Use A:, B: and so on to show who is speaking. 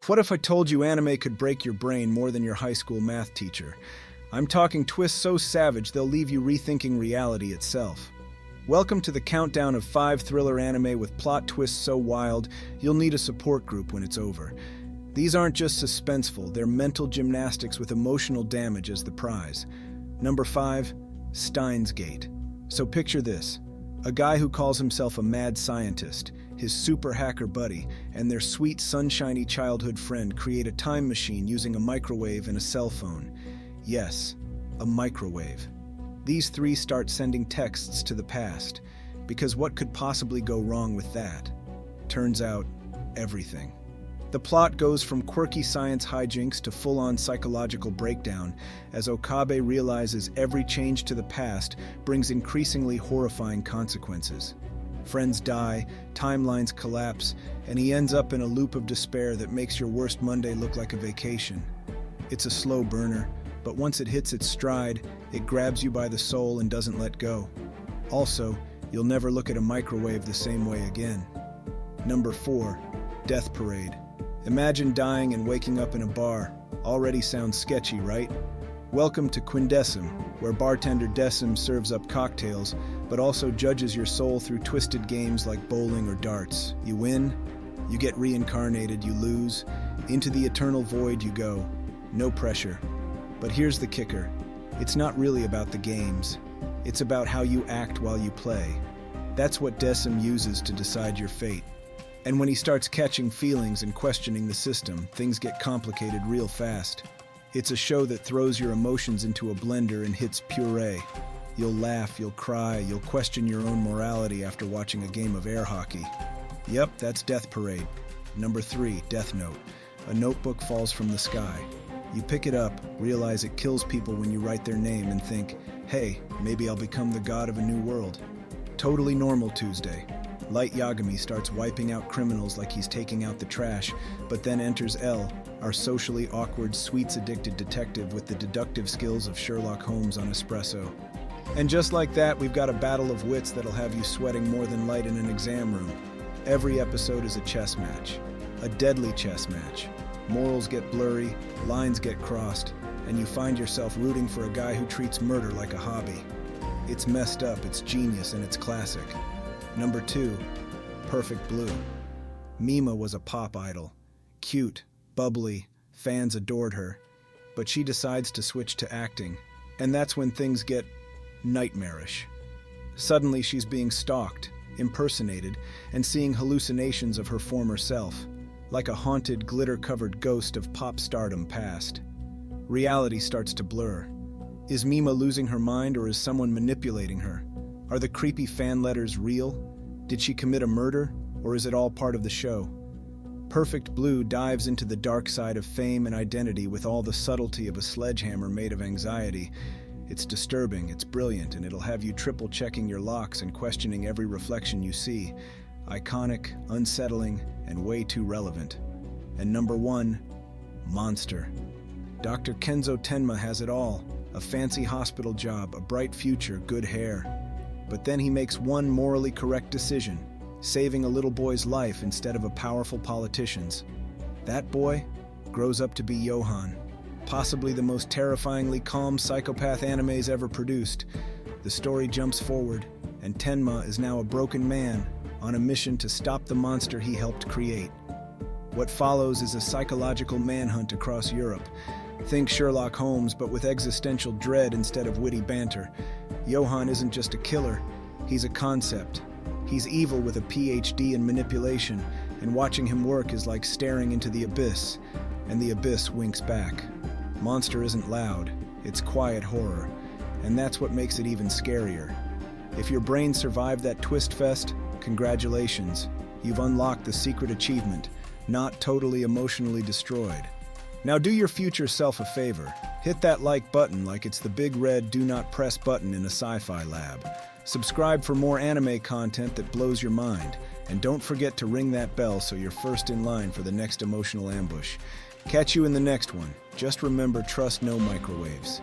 A: What if I told you anime could break your brain more than your high school math teacher? I'm talking twists so savage they'll leave you rethinking reality itself. Welcome to the countdown of 5 thriller anime with plot twists so wild, you'll need a support group when it's over. These aren't just suspenseful, they're mental gymnastics with emotional damage as the prize. Number 5, Steins Gate. So picture this. A guy who calls himself a mad scientist, his super hacker buddy, and their sweet sunshiny childhood friend create a time machine using a microwave and a cell phone. Yes, a microwave. These three start sending texts to the past, because what could possibly go wrong with that? Turns out, everything. The plot goes from quirky science hijinks to full-on psychological breakdown, as Okabe realizes every change to the past brings increasingly horrifying consequences. Friends die, timelines collapse, and he ends up in a loop of despair that makes your worst Monday look like a vacation. It's a slow burner, but once it hits its stride, it grabs you by the soul and doesn't let go. Also, you'll never look at a microwave the same way again. Number 4, Death Parade. Imagine dying and waking up in a bar. Already sounds sketchy, right? Welcome to Quindecim, where bartender Decim serves up cocktails, but also judges your soul through twisted games like bowling or darts. You win, you get reincarnated, you lose. Into the eternal void you go. No pressure. But here's the kicker. It's not really about the games. It's about how you act while you play. That's what Decim uses to decide your fate. And when he starts catching feelings and questioning the system, things get complicated real fast. It's a show that throws your emotions into a blender and hits puree. You'll laugh, you'll cry, you'll question your own morality after watching a game of air hockey. Yep, that's Death Parade. Number 3, Death Note. A notebook falls from the sky. You pick it up, realize it kills people when you write their name, and think, hey, maybe I'll become the god of a new world. Totally normal Tuesday. Light Yagami starts wiping out criminals like he's taking out the trash, but then enters L, our socially awkward, sweets-addicted detective with the deductive skills of Sherlock Holmes on espresso. And just like that, we've got a battle of wits that'll have you sweating more than light in an exam room. Every episode is a chess match. A deadly chess match. Morals get blurry, lines get crossed, and you find yourself rooting for a guy who treats murder like a hobby. It's messed up, it's genius, and it's classic. Number 2, Perfect Blue. Mima was a pop idol. Cute, bubbly, fans adored her. But she decides to switch to acting, and that's when things get nightmarish. Suddenly she's being stalked, impersonated, and seeing hallucinations of her former self, like a haunted, glitter-covered ghost of pop stardom past. Reality starts to blur. Is Mima losing her mind, or is someone manipulating her? Are the creepy fan letters real? Did she commit a murder, or is it all part of the show? Perfect Blue dives into the dark side of fame and identity with all the subtlety of a sledgehammer made of anxiety. It's disturbing, it's brilliant, and it'll have you triple-checking your locks and questioning every reflection you see. Iconic, unsettling, and way too relevant. And number 1, Monster. Dr. Kenzo Tenma has it all. A fancy hospital job, a bright future, good hair. But then he makes one morally correct decision, saving a little boy's life instead of a powerful politician's. That boy grows up to be Johan, possibly the most terrifyingly calm psychopath animes ever produced. The story jumps forward, and Tenma is now a broken man on a mission to stop the monster he helped create. What follows is a psychological manhunt across Europe. Think Sherlock Holmes, but with existential dread instead of witty banter. Johan isn't just a killer, he's a concept. He's evil with a PhD in manipulation, and watching him work is like staring into the abyss, and the abyss winks back. Monster isn't loud, it's quiet horror, and that's what makes it even scarier. If your brain survived that twist fest, congratulations. You've unlocked the secret achievement, not totally emotionally destroyed. Now do your future self a favor. Hit that like button like it's the big red do not press button in a sci-fi lab. Subscribe for more anime content that blows your mind. And don't forget to ring that bell so you're first in line for the next emotional ambush. Catch you in the next one. Just remember, trust no microwaves.